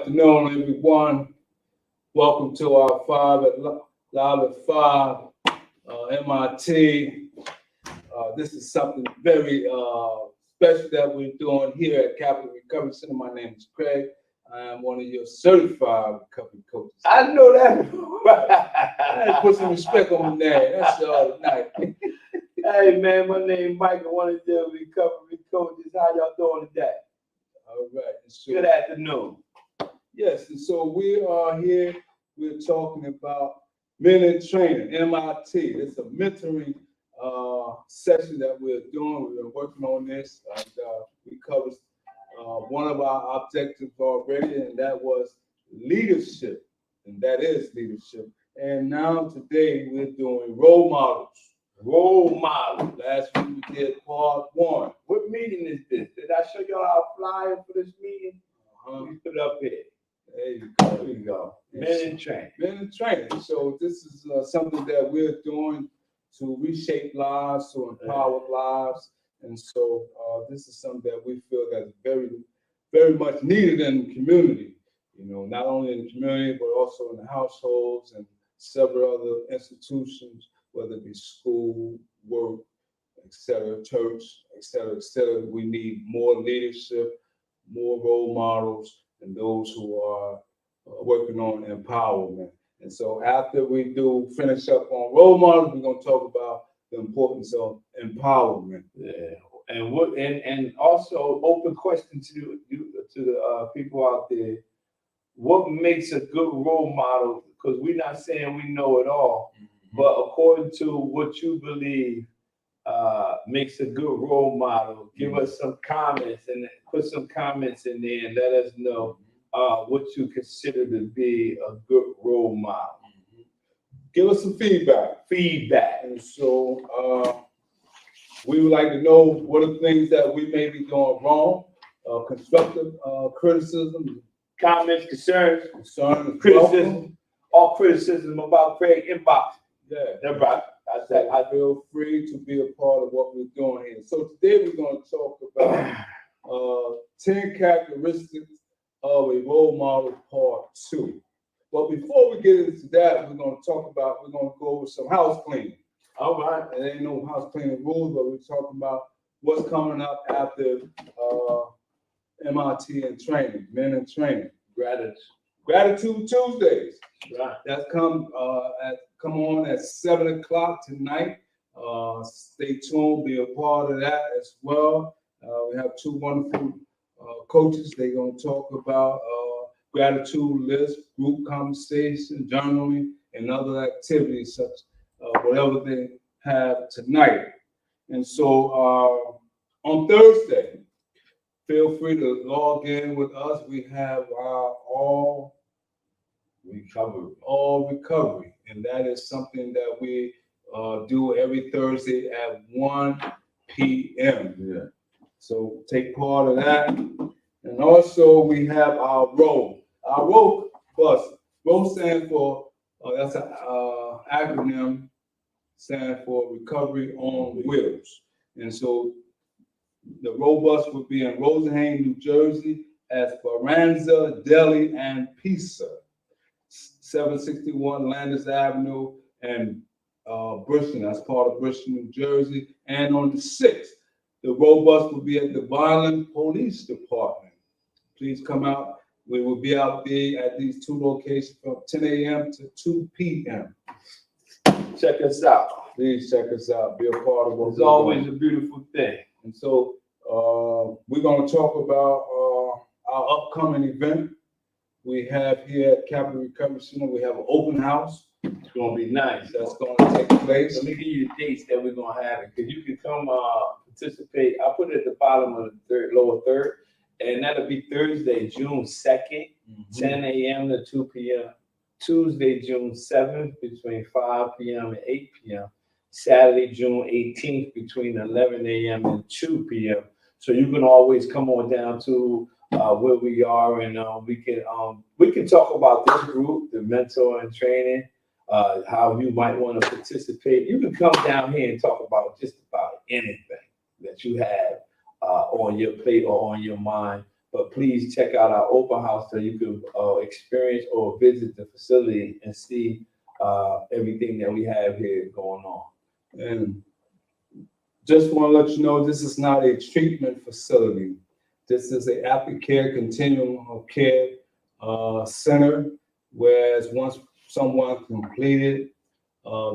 afternoon, everyone. Welcome to our Live at 5 MIT. This is something very special that we're doing here at Capital Recovery Center. My name is Craig. I am one of your certified recovery coaches. I know that. I had to put some respect on my name. That's all tonight. Hey, man, my name is Michael, one of the recovery coaches. How y'all doing today? All right. So, good afternoon. Yes, and so we are here. We're talking about men in training, MIT. It's a mentoring session that we're doing. We've been working on this, and we covered one of our objectives already, and that was leadership, and that is leadership. And now today we're doing role models. Role model. Last week we did part 1. What meeting is this? Did I show y'all our flyer for this meeting? We put it up here. There you go. There you go. Men in training. Men in training. So this is something that we're doing to reshape lives, to empower lives. And so this is something that we feel that is very, very much needed in the community. You know, not only in the community, but also in the households and several other institutions, whether it be school, work, etc., church, etc., etc. We need more leadership, more role models, and those who are working on empowerment. And so after we do finish up on role models, we're going to talk about the importance of empowerment. Yeah, and also open question to the people out there. What makes a good role model? Because we're not saying we know it all, but according to what you believe makes a good role model, give us some comments and put some comments in there and let us know what you consider to be a good role model. Give us some feedback. And so we would like to know what are the things that we may be doing wrong, constructive criticism, comments, concerns, criticism. All criticism about Craig inbox. Yeah, that's right. I feel free to be a part of what we're doing here. So today we're going to talk about 10 characteristics of a role model, part 2. But before we get into that, we're going to go over some house cleaning. All right. There ain't no house cleaning rules, but we're talking about what's coming up after MIT and training, men in training. Gratitude Tuesdays. Right. That's come on at 7 o'clock tonight. Stay tuned, be a part of that as well. We have 2 wonderful coaches. They're going to talk about gratitude list, group conversation, journaling, and other activities such whatever they have tonight. And so on Thursday, feel free to log in with us. We have our all recovery, and that is something that we do every Thursday at 1 p.m. Yeah. So take part of that. And also we have our roll bus. Roll stands for, that's an acronym, stands for Recovery on Wheels. And so the roll bus will be in Rosenhain, New Jersey, at Speranza Deli and Pizza, 761 Landis Avenue and Bushton. That's part of Bushton, New Jersey. And on the 6th, the roll bus will be at the Violent Police Department. Please come out. We will be out there at these 2 locations from 10 a.m. to 2 p.m. Check us out. Please check us out. Be a part of what it's always doing. A beautiful thing. And so we're going to talk about our upcoming event. We have here at Capital Recovery Center, we have an open house. It's going to be nice. That's going to take place. Let me give you the dates that we're going to have it, because you can come participate. I put it at the bottom of the lower third, and that'll be Thursday, June 2nd, 10 a.m. to 2 p.m. Tuesday, June 7th, between 5 p.m. and 8 p.m. Saturday, June 18th, between 11 a.m. and 2 p.m. So you can always come on down to where we are, and we can talk about this group, the mentor and training, how you might want to participate. You can come down here and talk about just about anything that you have on your plate or on your mind But please check out our open house so you can experience or visit the facility and see everything that we have here going on. And just want to let you know, this is not a treatment facility. This is a aftercare continuum of care center, whereas once someone completed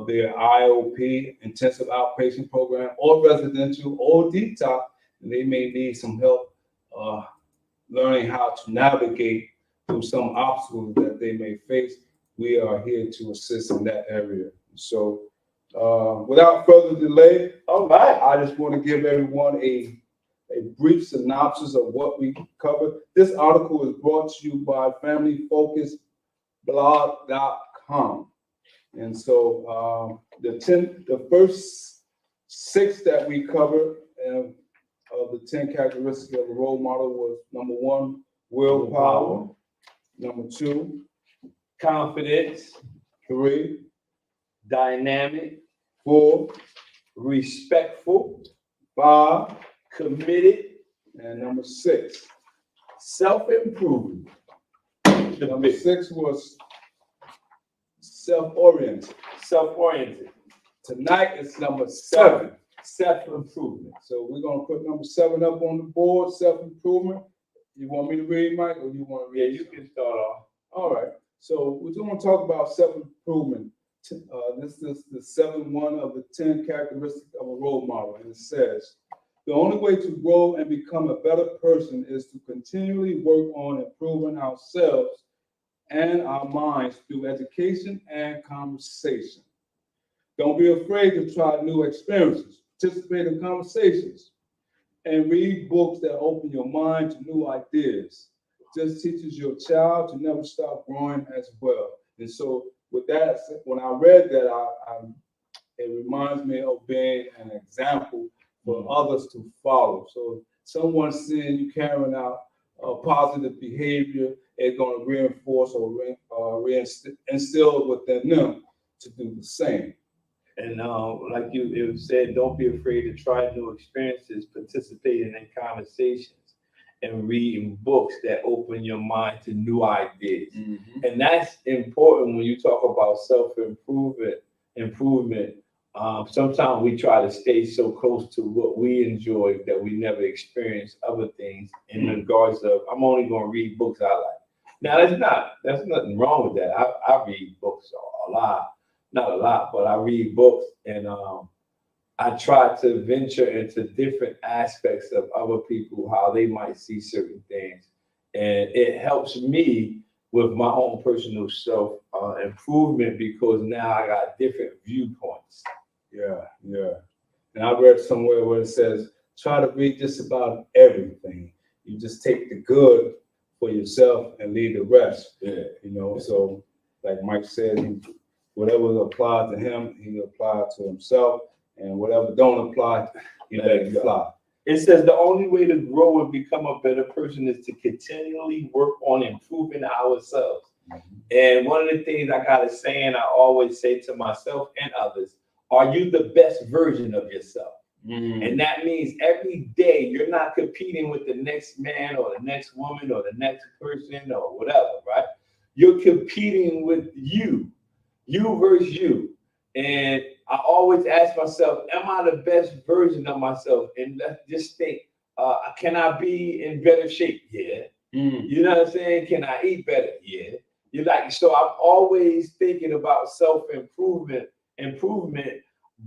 their IOP, intensive outpatient program, or residential or detox, they may need some help learning how to navigate through some obstacles that they may face. We are here to assist in that area. So without further delay, All right. I just want to give everyone a brief synopsis of what we covered. This article is brought to you by FamilyFocusBlog.com. And so the first 6 that we covered of the 10 characteristics of a role model was: number 1, willpower; number 2, Confidence, 3, dynamic, 4, respectful, 5, committed, and number 6. self-improvement. Number 6 was self-oriented. Self-oriented, Tonight it's number 7. self-improvement. So we're gonna put number 7 up on the board, self-improvement. You want me to read, Mike, or you want to Yeah, read? you can start off. All right. So we're gonna talk about self-improvement. This is the 7-1 of the 10 characteristics of a role model, and it says, the only way to grow and become a better person is to continually work on improving ourselves and our minds through education and conversation. Don't be afraid to try new experiences, participate in conversations, and read books that open your mind to new ideas. Just teaches your child to never stop growing as well. And so with that, when I read that, it reminds me of being an example for others to follow. So someone seeing you carrying out positive behavior is going to reinforce or instill within them to do the same. And like you said, don't be afraid to try new experiences, participating in conversations, and reading books that open your mind to new ideas. Mm-hmm. And that's important when you talk about self-improvement. Sometimes we try to stay so close to what we enjoy that we never experience other things in regards of, I'm only going to read books I like. Now, there's nothing wrong with that. I read books a lot. Not a lot, but I read books, and I try to venture into different aspects of other people, how they might see certain things. And it helps me with my own personal self improvement, because now I got different viewpoints. Yeah. And I read somewhere where it says, try to read just about everything. You just take the good for yourself and leave the rest. Yeah. So like Mike said, whatever applies to him, he applied to himself, and whatever don't apply, he let it fly. It says the only way to grow and become a better person is to continually work on improving ourselves. Mm-hmm. And one of the things I got to say, and I always say to myself and others, are you the best version of yourself? Mm-hmm. And that means every day you're not competing with the next man or the next woman or the next person or whatever, right? You're competing with you versus you. And I always ask myself, am I the best version of myself? And let's just think, can I be in better shape? Yeah. Mm. You know what I'm saying? Can I eat better? Yeah. So I'm always thinking about self-improvement,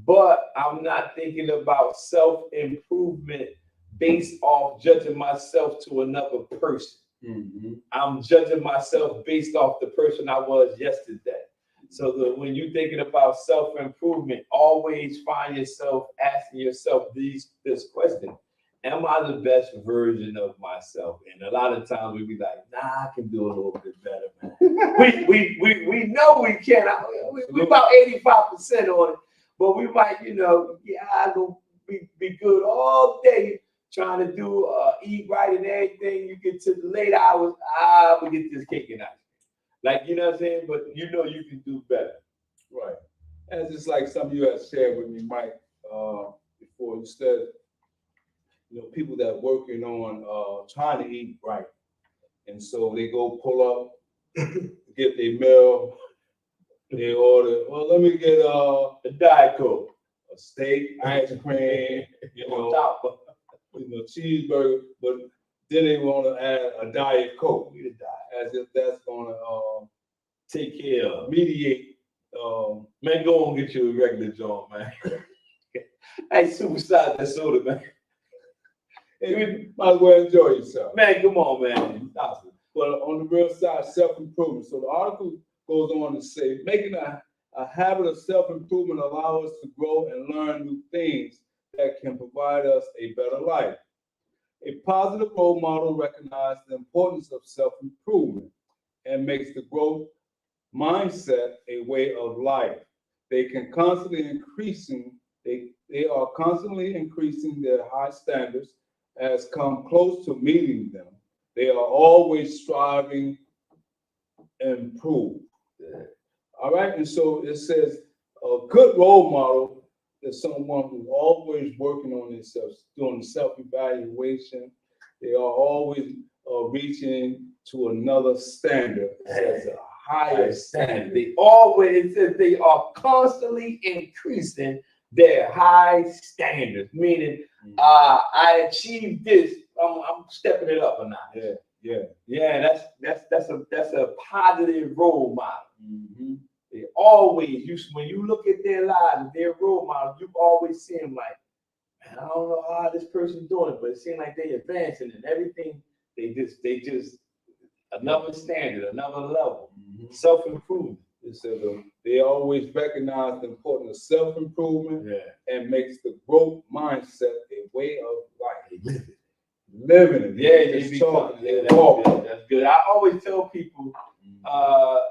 but I'm not thinking about self-improvement based off judging myself to another person. Mm-hmm. I'm judging myself based off the person I was yesterday. So when you're thinking about self-improvement, always find yourself asking yourself this question: am I the best version of myself? And a lot of times we be like, nah, I can do a little bit better, man. we know we can. We about 85% on it, but we might, I go be good all day trying to do eat right and everything. You get to the late hours, we get this cake and ice. Like, you know what I'm saying? But you can do better. Right. And just like some of you have shared with me, Mike, before, you said, people that working on trying to eat right, and so they go pull up, get their meal, they order. Well, let me get A Diet Coke. a steak, ice cream, On top. cheeseburger, but then they want to add a Diet Coke, as if that's gonna Take care of. mediate. Man, go on and get you a regular joint, man. Hey, supersize that soda, man. You might as well enjoy yourself. Man, come on, man. Stop it. But on the real side, self-improvement. So the article goes on to say, making a habit of self-improvement allows us to grow and learn new things that can provide us a better life. A positive role model recognizes the importance of self-improvement and makes the growth mindset a way of life. They are constantly increasing their high standards as come close to meeting them. They are always striving to improve. All right, and so it says a good role model is someone who's always working on themselves, doing self-evaluation. They are always reaching to another standard. It says a higher standard. They are constantly increasing their high standards, meaning I achieved this, I'm stepping it up a notch. Yeah, that's a positive role model. Mm-hmm. They always, when you look at their lives, their role model, you always see them like, man, I don't know how this person's doing it, but it seems like they're advancing and everything. They just another standard, another level, self-improvement. They always recognize the importance of self-improvement and makes the growth mindset a way of life. Living it. That's good. I always tell people, I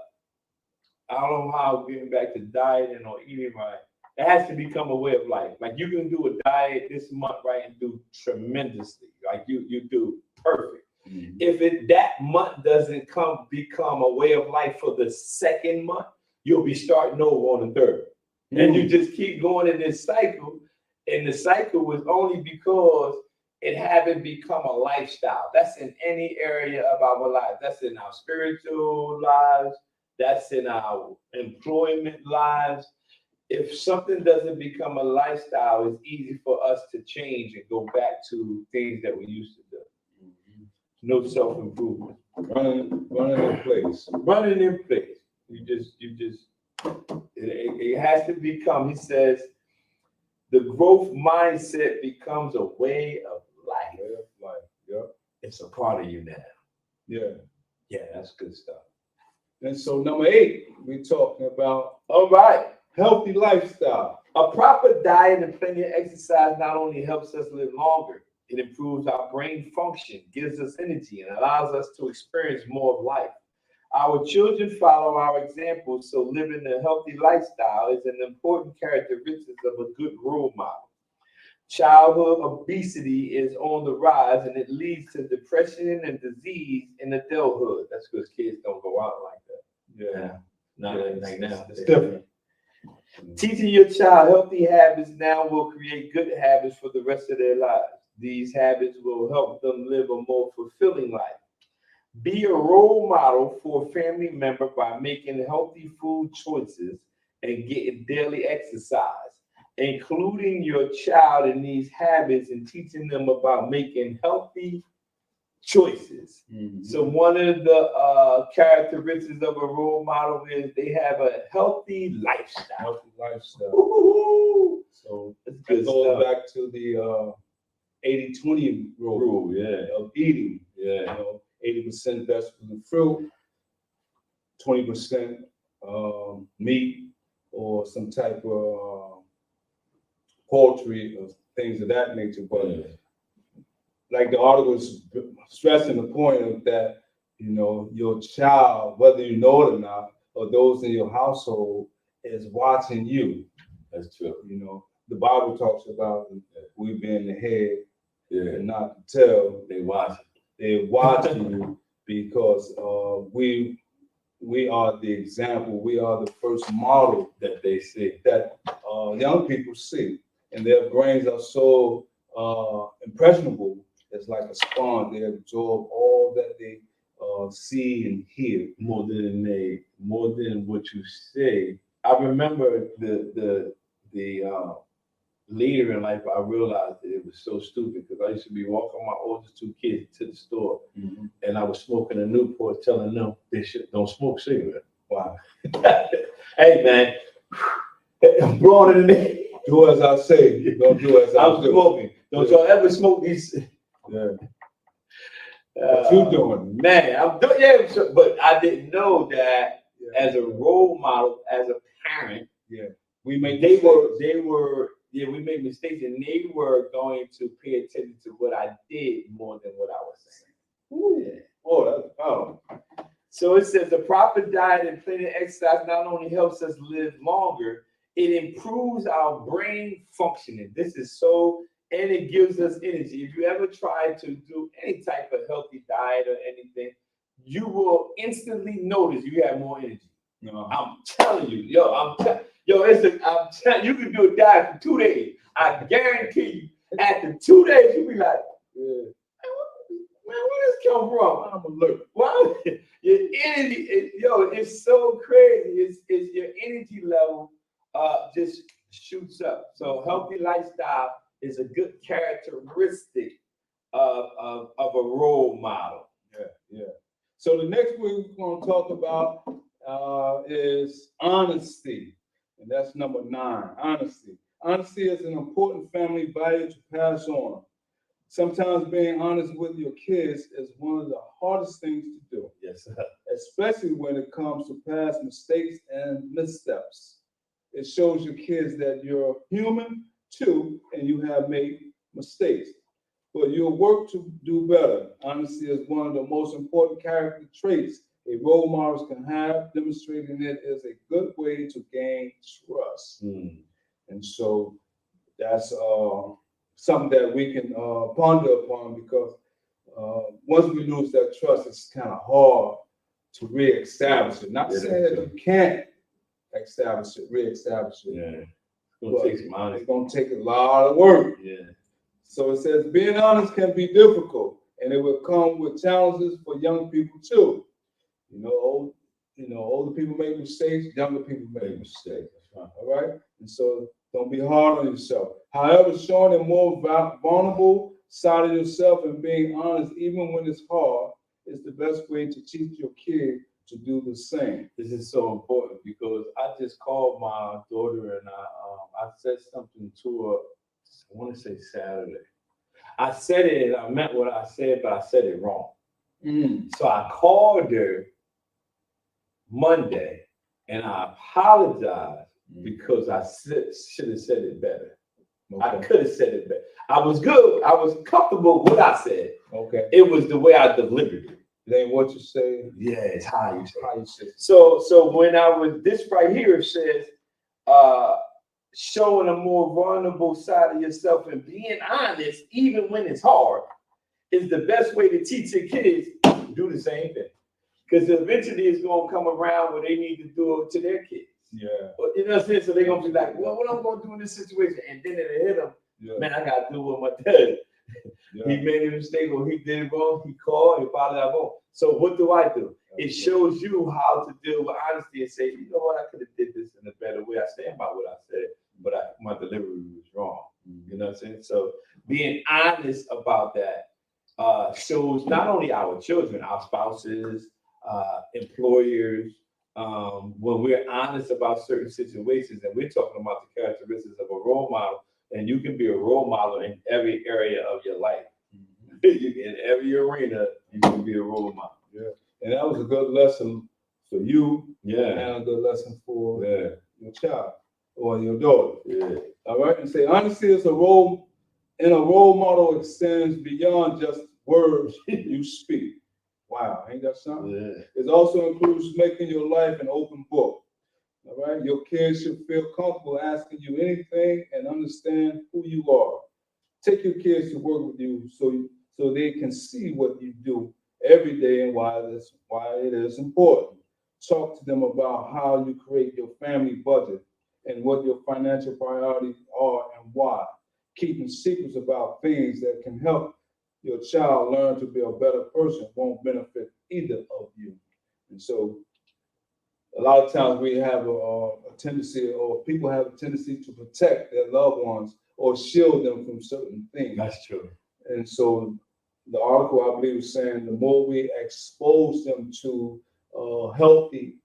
don't know how getting back to dieting or eating right. It has to become a way of life. Like you can do a diet this month, right, and do tremendously. Like you do perfect. Mm-hmm. If that month doesn't become a way of life for the second month, you'll be starting over on the third. Mm-hmm. And you just keep going in this cycle. And the cycle was only because it haven't become a lifestyle. That's in any area of our lives. That's in our spiritual lives. That's in our employment lives. If something doesn't become a lifestyle, it's easy for us to change and go back to things that we used to do. No self-improvement. Running in place. Running in place. It has to become, he says, the growth mindset becomes a way of life. Yep. It's a part of you now. Yeah, that's good stuff. And so number 8, we're talking about healthy lifestyle. A proper diet and plenty of exercise not only helps us live longer, it improves our brain function, gives us energy, and allows us to experience more of life. Our children follow our example, so living a healthy lifestyle is an important characteristic of a good role model. Childhood obesity is on the rise, and it leads to depression and disease in adulthood. That's because kids don't go out like that. Not like now. It's different. Teaching your child healthy habits now will create good habits for the rest of their lives. These habits will help them live a more fulfilling life. Be a role model for a family member by making healthy food choices and getting daily exercise, including your child in these habits and teaching them about making healthy choices. Mm-hmm. So one of the characteristics of a role model is they have a healthy lifestyle. Woo-hoo! So it goes back to the 80-20 rule of eating. 80% vegetables and fruit, 20% meat or some type of poultry or things of that nature. But like the article is stressing the point of that, your child, whether you know it or not, or those in your household, is watching you. That's true. The Bible talks about we being the head and not the tail. They're watching you because we are the example. We are the first model that they see, that young people see, and their brains are so impressionable is like a sponge. They absorb all that they see and hear. More than what you say. I remember the later in life, I realized that it was so stupid because I used to be walking my oldest two kids to the store, and I was smoking a Newport, telling them they don't smoke cigarettes. Wow. Hey man, I'm blowing it in there. Do as I say. Don't do as I I'm do. smoking. Don't y'all ever smoke these? Yeah. What you doing? Man, I'm doing, yeah, but I didn't know that as a role model, as a parent, we made we made mistakes, and they were going to pay attention to what I did more than what I was saying. Ooh, yeah. Oh, that's powerful. So it says the proper diet and plenty of exercise not only helps us live longer, it improves our brain functioning. This is so, and it gives us energy. If you ever try to do any type of healthy diet or anything, you will instantly notice you have more energy. No. I'm telling you, I'm telling you, you can do a diet for 2 days. I guarantee you, after 2 days, you'll be like, man, where this come from? I'm alert. Well, your energy, it's so crazy. It's your energy level just shoots up. So healthy lifestyle is a good characteristic of a role model. Yeah. So the next one we're going to talk about is honesty, and that's number 9. Honesty. Honesty is an important family value to pass on. Sometimes being honest with your kids is one of the hardest things to do. Yes, sir. Especially when it comes to past mistakes and missteps. It shows your kids that you're human too, and you have made mistakes. But you'll work to do better. Honesty is one of the most important character traits a role model can have. Demonstrating it is a good way to gain trust. And so that's something that we can ponder upon, because once we lose that trust, it's kind of hard to reestablish it. Not saying that you can't reestablish it. Yeah. It's going to take some honesty. It's going to take a lot of work. Yeah. So it says being honest can be difficult, and it will come with challenges for young people too. Older people make mistakes, younger people make mistakes. All right? And so don't be hard on yourself. However, showing a more vulnerable side of yourself and being honest, even when it's hard, is the best way to teach your kid to do the same. This is so important because I just called my daughter and I said something to her, I want to say Saturday. I said it and I meant what I said, but I said it wrong. So I called her Monday and I apologized because I should have said it better. Okay. I could have said it better. I was good. I was comfortable with what I said. Okay. It was the way I delivered it. It ain't what you say. Yeah, it's how you say it. So when I was, this right here says, showing a more vulnerable side of yourself and being honest, even when it's hard, is the best way to teach your kids to do the same thing. Because eventually it's going to come around where they need to do it to their kids. Yeah. But you know what I'm saying? So they're going to be like, well, what I'm going to do in this situation? And then it'll hit them. Yeah. Man, I got to do what my dad. Yeah. He made a mistake or he did it wrong. He called and followed that wrong. So what do? It shows you how to deal with honesty and say, you know what? I could have did this in a better way. I stand by what I said, but my delivery was wrong. You know what I'm saying? So being honest about that shows not only our children, our spouses, employers, when we're honest about certain situations, and we're talking about the characteristics of a role model, and you can be a role model in every area of your life. In every arena, you can be a role model. Yeah, and that was a good lesson for you. Yeah, and a good lesson for your child or your daughter. Yeah. All right, and say honesty is a role model extends beyond just words you speak. Wow, ain't that something? Yeah. It also includes making your life an open book. All right, your kids should feel comfortable asking you anything and understand who you are. Take your kids to work with you so they can see what you do every day and why it is important. Talk to them about how you create your family budget and what your financial priorities are and why. keeping secrets about things that can help your child learn to be a better person won't benefit either of you. And so a lot of times we have a tendency, or people have a tendency to protect their loved ones or shield them from certain things. That's true. And so the article, I believe, is saying the more we expose them to healthy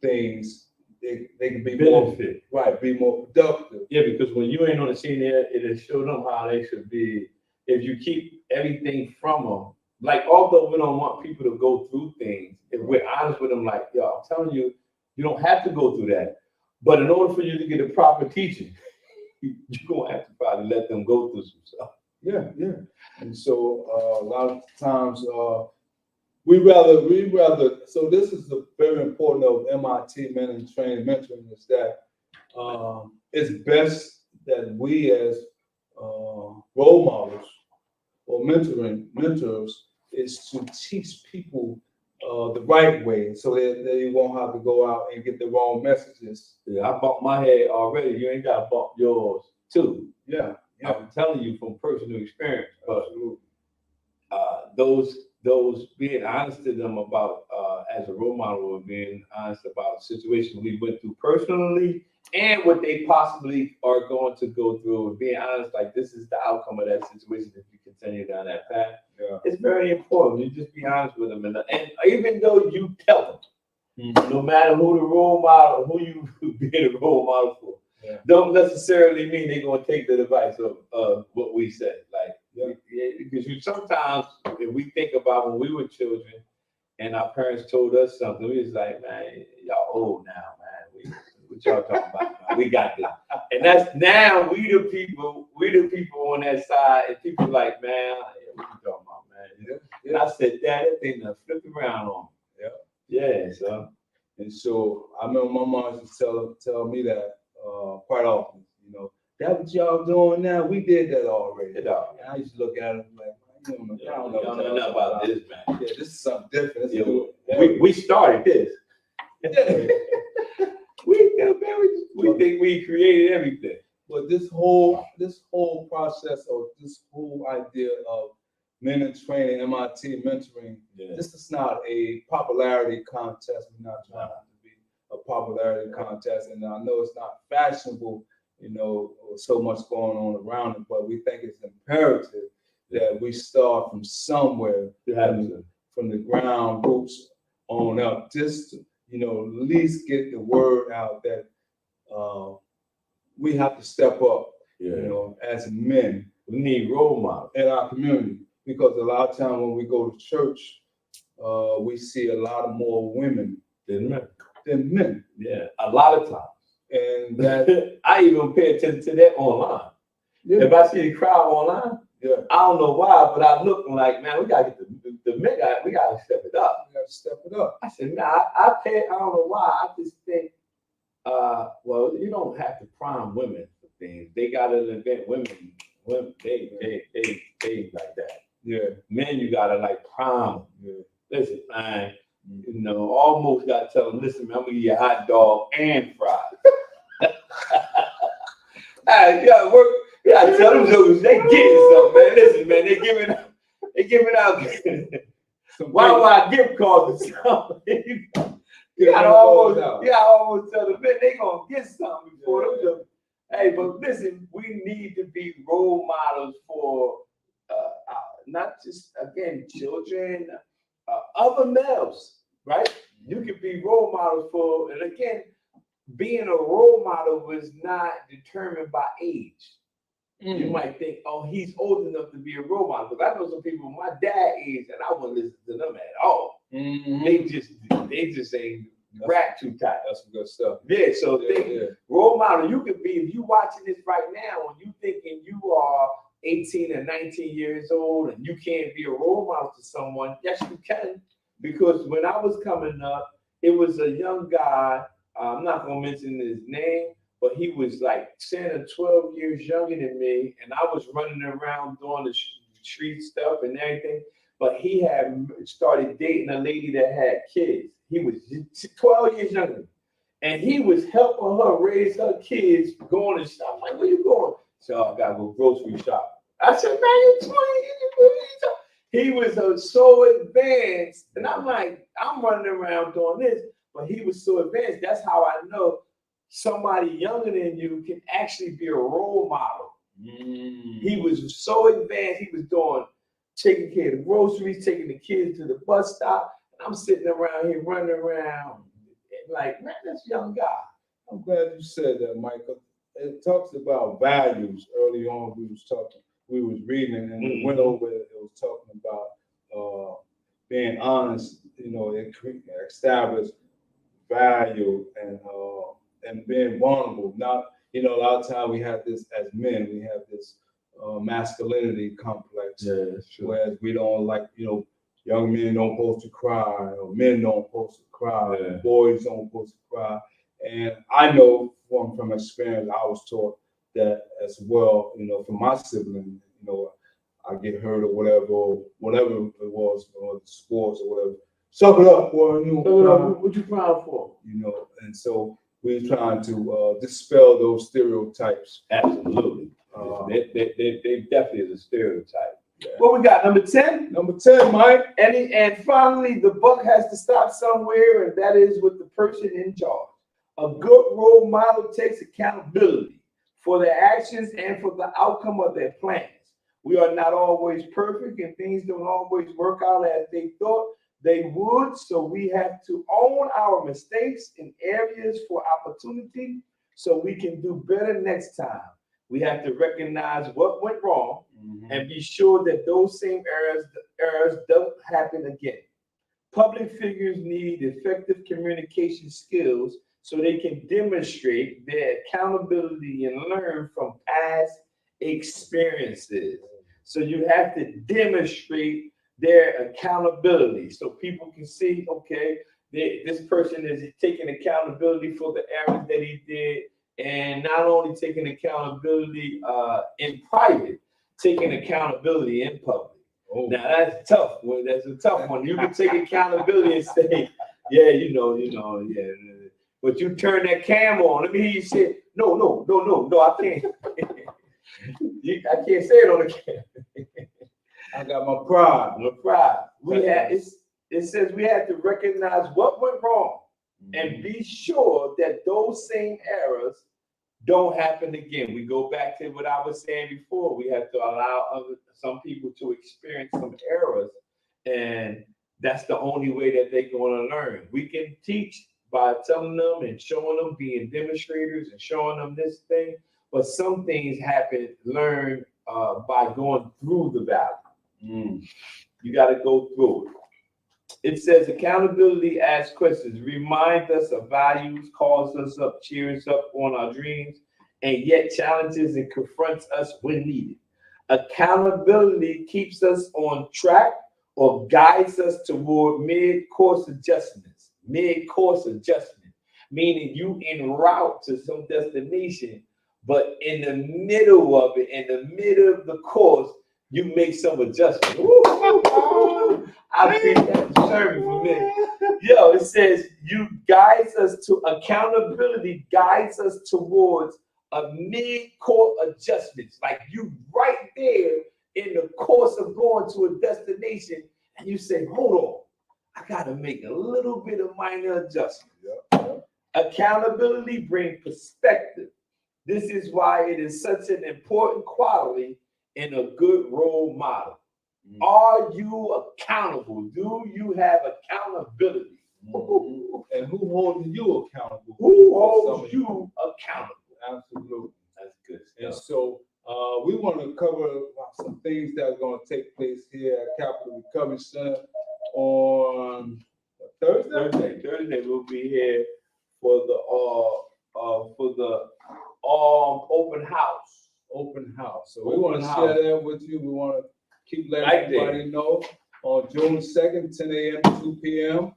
things, they can be benefit. be more productive. Yeah, because when you ain't on the scene there, it'll show them how they should be. If you keep everything from them, like, although we don't want people to go through things, if we're honest with them, like, yo, I'm telling you, you don't have to go through that. But in order for you to get a proper teaching, you're gonna have to probably let them go through some stuff. Yeah. And so a lot of times we rather. So this is the very important of MIT men and training mentoring, is that it's best that we as role models or mentors is to teach people the right way, so that they won't have to go out and get the wrong messages. Yeah, I bumped my head already. You ain't got to bump yours too. Yeah. I'm telling you from personal experience. But those being honest to them about as a role model, or being honest about situations we went through personally and what they possibly are going to go through, and being honest, like, this is the outcome of that situation if you continue down that path. Yeah. It's very important. You just be honest with them, and even though you tell them, no matter who the role model, who you being a role model for, don't necessarily mean they're gonna take the advice of what we say. Like, because you sometimes, if we think about when we were children and our parents told us something, we was like, man, y'all old now, man. What y'all talking about? Man? We got this. And that's now we the people on that side, and people like, man, what you talking about, man? And I said, Dad, that thing done flipped around on me. Yeah, so. And so I remember my mom used to tell me that quite often, that what y'all doing now? We did that already. And I used to look at him like, I don't know nothing about this, man. Yeah, this is something different. We started this. we think we created everything. But this whole process, or this whole idea of men in training, MIT mentoring, this is not a popularity contest. We're not trying to be a popularity contest, and I know it's not fashionable, so much going on around it, but we think it's imperative that we start from somewhere, from the ground roots on up, just to, at least get the word out that we have to step up, as men. We need role models in our community, because a lot of times when we go to church, we see a lot of more women than men. Yeah, a lot of times. And that I even pay attention to that online. Yeah. If I see the crowd online, I don't know why, but I'm looking like, man, we gotta get the men. We gotta step it up. We gotta step it up. I said, nah, I don't know why. I just think, well, you don't have to prime women for things. They gotta invent women. They like that. Yeah. Men, you gotta like prime. Yeah. Listen, man. Almost got to tell them, listen, man, I'm gonna give you a hot dog and fries. Hey, you gotta tell them jokers, they getting something, man. Listen, man, they giving out why gift cards or something. You gotta almost tell them, man, they gonna get something before them jokers. Hey, but listen, we need to be role models for not just, again, children, other males, right? You can be role models for, and again, being a role model was not determined by age. You might think, oh, he's old enough to be a role model. Because I know some people my dad age, and I wouldn't listen to them at all. They just ain't rap too tight. That's some good stuff. Yeah, so role model, you could be, if you watching this right now and you thinking you are 18 and 19 years old and you can't be a role model to someone, yes, you can. Because when I was coming up, it was a young guy, I'm not going to mention his name, but he was like 10 or 12 years younger than me, and I was running around doing the street stuff and everything, but he had started dating a lady that had kids. He was 12 years younger than me, and he was helping her raise her kids, going and stuff. I'm like, where you going? So I gotta go grocery shop. I said, man, you 20, he was so advanced. And I'm like, I'm running around doing this, but he was so advanced. That's how I know somebody younger than you can actually be a role model. He was so advanced. He was taking care of the groceries, taking the kids to the bus stop. And I'm sitting around here running around like, man, this young guy. I'm glad you said that, Michael. It talks about values. Early on, we was reading, and we went over it. It was talking about being honest. It established value and being vulnerable. Not, a lot of times we have this as men. We have this masculinity complex, whereas we don't like, young men don't supposed to cry, or men don't supposed to cry, boys don't supposed to cry. And I know from experience, I was taught that as well, from my sibling, I get hurt or whatever it was, or the sports or whatever. Suck it up, boy. What you crying for? And so we're trying to dispel those stereotypes. Absolutely. They definitely is a stereotype. Yeah. What we got? Number 10? Number 10, Mike. And finally, the buck has to stop somewhere, and that is with the person in charge. A good role model takes accountability for their actions and for the outcome of their plans. We are not always perfect, and things don't always work out as they thought they would. So we have to own our mistakes in areas for opportunity so we can do better next time. We have to recognize what went wrong and be sure that those same errors don't happen again. Public figures need effective communication skills so they can demonstrate their accountability and learn from past experiences. So you have to demonstrate their accountability so people can see, okay, this person is taking accountability for the errors that he did, and not only taking accountability in private, taking accountability in public. Oh. Now that's tough. That's a tough one. You can take accountability and say, yeah, yeah. But you turn that camera on. Let me hear you say, no, I can't. I can't say it on the camera. I got my pride. It says we have to recognize what went wrong and be sure that those same errors don't happen again. We go back to what I was saying before. We have to allow some people to experience some errors, and that's the only way that they're going to learn. We can teach by telling them and showing them, being demonstrators and showing them this thing, but some things learn by going through the valley. You got to go through it. It says accountability asks questions, reminds us of values, calls us up, cheers up on our dreams, and yet challenges and confronts us when needed. Accountability keeps us on track or guides us toward mid-course adjustment, meaning you en route to some destination, but in the middle of it, in the middle of the course, you make some adjustments. I think that's serving for me. It says accountability guides us towards a mid-course adjustments. Like you right there in the course of going to a destination, and you say, hold on, I gotta make a little bit of minor adjustments. Accountability brings perspective. This is why it is such an important quality in a good role model. Are you accountable? Do you have accountability? And who holds you accountable? Who holds you accountable? Absolutely. That's good stuff. And so we want to cover some things that are going to take place here at Capital Recovery Center on Thursday. Thursday we'll be here for the open house. So we want to share that with you. We want to keep letting everybody know on June 2nd, 10 a.m. to 2 p.m.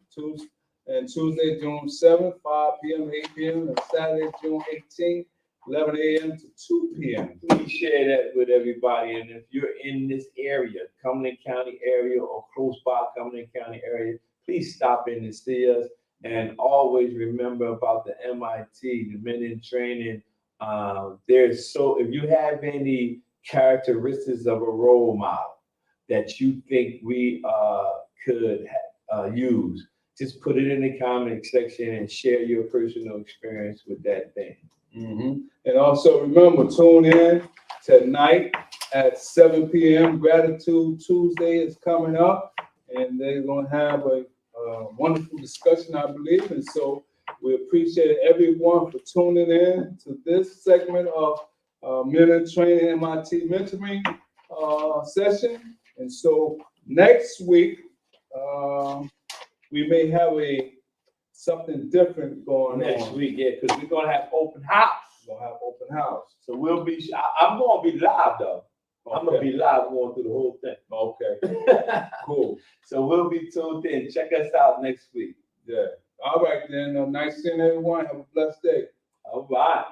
And Tuesday, June 7th, 5 p.m. 8 p.m. and Saturday, June 18th, 11 a.m. to 2 p.m. Please share that with everybody. And if you're in this area, Cumberland County area or close by Cumberland County area, please stop in and see us. And always remember about the MIT, the Men in Training if you have any characteristics of a role model that you think we could use, just put it in the comment section and share your personal experience with that thing. And also remember, tune in tonight at 7 p.m. Gratitude Tuesday is coming up, and they're going to have a wonderful discussion, I believe. And so we appreciate everyone for tuning in to this segment of Men in Training MIT Mentoring session. And so next week, we may have something different going Next on. week, yeah, because we're going to have open house. We'll have open house. So I'm going to be live, though. Okay. I'm going to be live going through the whole thing. Okay, cool. So we'll be tuned in. Check us out next week. Yeah. All right, then. Nice seeing everyone. Have a blessed day. All right.